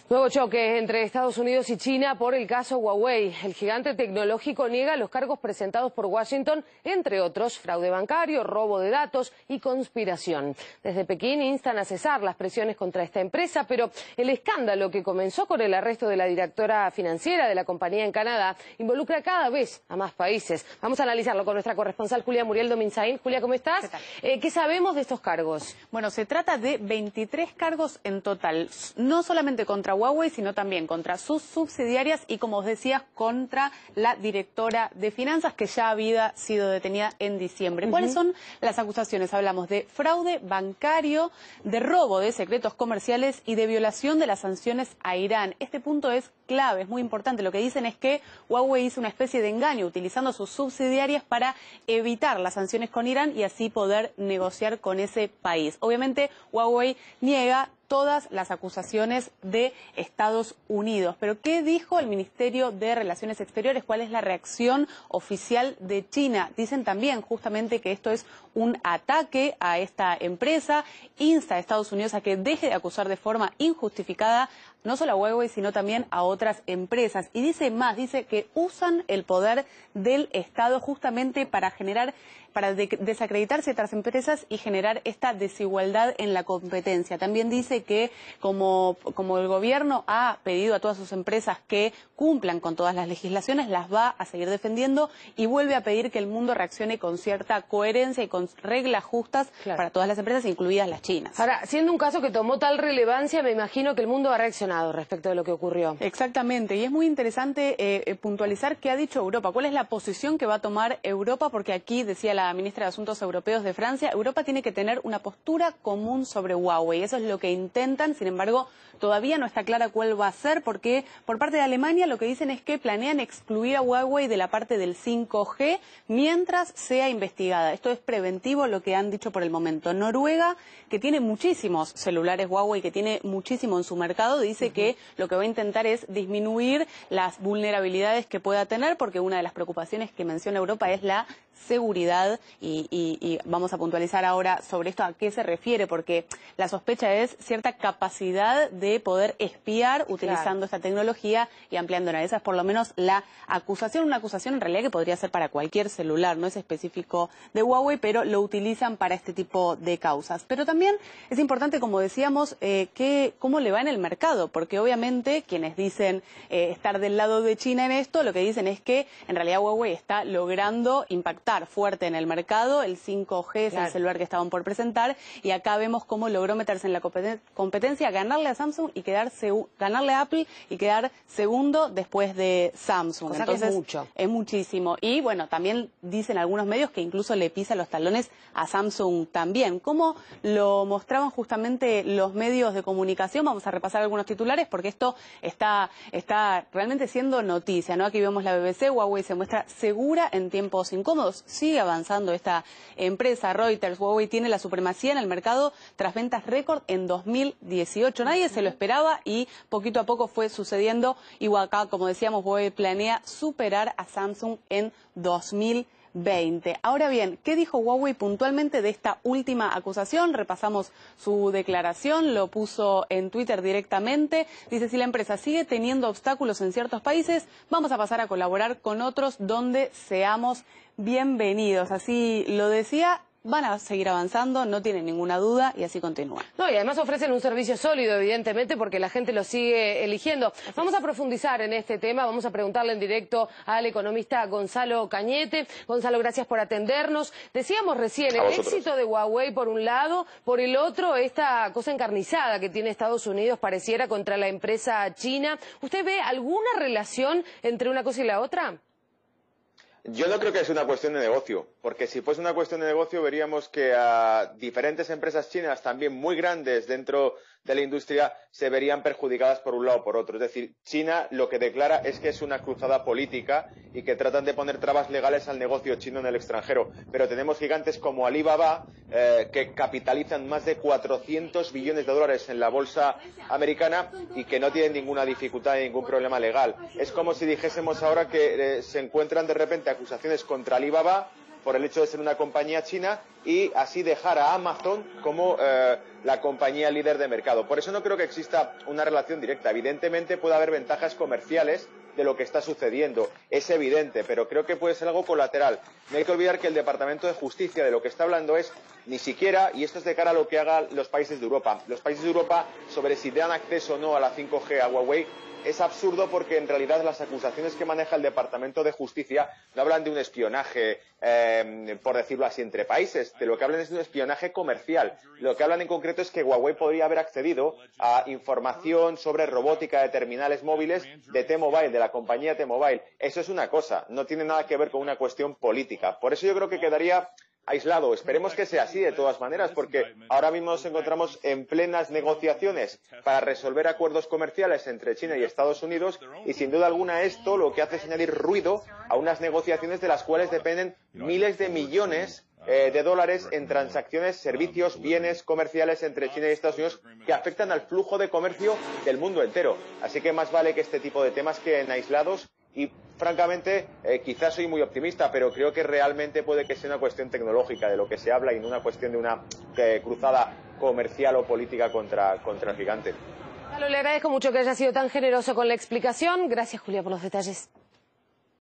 Nuevo choque entre Estados Unidos y China por el caso Huawei. El gigante tecnológico niega los cargos presentados por Washington, entre otros, fraude bancario, robo de datos y conspiración. Desde Pekín instan a cesar las presiones contra esta empresa, pero el escándalo que comenzó con el arresto de la directora financiera de la compañía en Canadá involucra cada vez a más países. Vamos a analizarlo con nuestra corresponsal Julia Muriel Dominzaín. Julia, ¿cómo estás? ¿Qué sabemos de estos cargos? Bueno, se trata de 23 cargos en total, no solamente contra Huawei, sino también contra sus subsidiarias y, como os decía, contra la directora de finanzas que ya había sido detenida en diciembre. ¿Cuáles son las acusaciones? Hablamos de fraude bancario, de robo de secretos comerciales y de violación de las sanciones a Irán. Este punto es clave, es muy importante. Lo que dicen es que Huawei hizo una especie de engaño utilizando sus subsidiarias para evitar las sanciones con Irán y así poder negociar con ese país. Obviamente, Huawei niega todas las acusaciones de Estados Unidos. Pero ¿qué dijo el Ministerio de Relaciones Exteriores? ¿Cuál es la reacción oficial de China? Dicen también justamente que esto es un ataque a esta empresa, insta a Estados Unidos a que deje de acusar de forma injustificada no solo a Huawei, sino también a otras empresas. Y dice más, dice que usan el poder del Estado justamente para desacreditar ciertas empresas y generar esta desigualdad en la competencia. También dice que como el gobierno ha pedido a todas sus empresas que cumplan con todas las legislaciones, las va a seguir defendiendo y vuelve a pedir que el mundo reaccione con cierta coherencia y con reglas justas para todas las empresas, incluidas las chinas. Ahora, siendo un caso que tomó tal relevancia, me imagino que el mundo ha reaccionado respecto de lo que ocurrió. Exactamente, y es muy interesante puntualizar qué ha dicho Europa, cuál es la posición que va a tomar Europa, porque aquí, decía la ministra de Asuntos Europeos de Francia, Europa tiene que tener una postura común sobre Huawei. Eso es lo que intentan, sin embargo, todavía no está clara cuál va a ser, porque por parte de Alemania lo que dicen es que planean excluir a Huawei de la parte del 5G mientras sea investigada. Esto es preventivo, lo que han dicho por el momento. Noruega, que tiene muchísimos celulares Huawei, que tiene muchísimo en su mercado, dice que lo que va a intentar es disminuir las vulnerabilidades que pueda tener, porque una de las preocupaciones que menciona Europa es la seguridad y vamos a puntualizar ahora sobre esto a qué se refiere, porque la sospecha es cierta capacidad de poder espiar utilizando esta tecnología y ampliándola. Esa es por lo menos la acusación, una acusación en realidad que podría ser para cualquier celular, no es específico de Huawei, pero lo utilizan para este tipo de causas. Pero también es importante, como decíamos, cómo le va en el mercado, porque obviamente quienes dicen estar del lado de China en esto, lo que dicen es que en realidad Huawei está logrando impactar fuerte en el mercado. El 5G es el celular que estaban por presentar y acá vemos cómo logró meterse en la competencia, ganarle a Samsung y ganarle a Apple y quedar segundo después de Samsung. O sea, entonces, que es mucho. Es muchísimo. Y bueno, también dicen algunos medios que incluso le pisa los talones a Samsung también. ¿Cómo lo mostraban justamente los medios de comunicación? Vamos a repasar algunos titulares porque esto está realmente siendo noticia, ¿no? Aquí vemos la BBC, Huawei se muestra segura en tiempos incómodos. Sigue avanzando esta empresa, Reuters. Huawei tiene la supremacía en el mercado tras ventas récord en 2018. Nadie se lo esperaba y poquito a poco fue sucediendo. Igual acá, como decíamos, Huawei planea superar a Samsung en 2020. Ahora bien, ¿qué dijo Huawei puntualmente de esta última acusación? Repasamos su declaración, lo puso en Twitter directamente. Dice, si la empresa sigue teniendo obstáculos en ciertos países, vamos a pasar a colaborar con otros donde seamos bienvenidos. Así lo decía. Van a seguir avanzando, no tienen ninguna duda y así continúa. No, y además ofrecen un servicio sólido, evidentemente, porque la gente lo sigue eligiendo. Vamos a profundizar en este tema, vamos a preguntarle en directo al economista Gonzalo Cañete. Gonzalo, gracias por atendernos. Decíamos recién, el éxito de Huawei por un lado, por el otro, esta cosa encarnizada que tiene Estados Unidos pareciera contra la empresa china. ¿Usted ve alguna relación entre una cosa y la otra? Yo no creo que es una cuestión de negocio, porque si fuese una cuestión de negocio veríamos que a diferentes empresas chinas, también muy grandes dentro de la industria, se verían perjudicadas por un lado o por otro. Es decir, China lo que declara es que es una cruzada política y que tratan de poner trabas legales al negocio chino en el extranjero. Pero tenemos gigantes como Alibaba, que capitalizan más de 400 billones de dólares en la bolsa americana y que no tienen ninguna dificultad ni ningún problema legal. Es como si dijésemos ahora que se encuentran de repente acusaciones contra Alibaba por el hecho de ser una compañía china y así dejar a Amazon como la compañía líder de mercado. Por eso no creo que exista una relación directa. Evidentemente puede haber ventajas comerciales de lo que está sucediendo, es evidente, pero creo que puede ser algo colateral. No hay que olvidar que el Departamento de Justicia de lo que está hablando es ni siquiera, y esto es de cara a lo que hagan los países de Europa, sobre si dan acceso o no a la 5G a Huawei. Es absurdo porque en realidad las acusaciones que maneja el Departamento de Justicia no hablan de un espionaje, por decirlo así, entre países. De lo que hablan es de un espionaje comercial. Lo que hablan en concreto es que Huawei podría haber accedido a información sobre robótica de terminales móviles de T-Mobile, de la compañía T-Mobile. Eso es una cosa, no tiene nada que ver con una cuestión política. Por eso yo creo que quedaría aislado. Esperemos que sea así de todas maneras, porque ahora mismo nos encontramos en plenas negociaciones para resolver acuerdos comerciales entre China y Estados Unidos y sin duda alguna esto lo que hace es añadir ruido a unas negociaciones de las cuales dependen miles de millones de dólares en transacciones, servicios, bienes comerciales entre China y Estados Unidos que afectan al flujo de comercio del mundo entero. Así que más vale que este tipo de temas queden aislados y, francamente, quizás soy muy optimista, pero creo que realmente puede que sea una cuestión tecnológica de lo que se habla y no una cuestión de una cruzada comercial o política contra el gigante. Le agradezco mucho que haya sido tan generoso con la explicación. Gracias, Julia, por los detalles.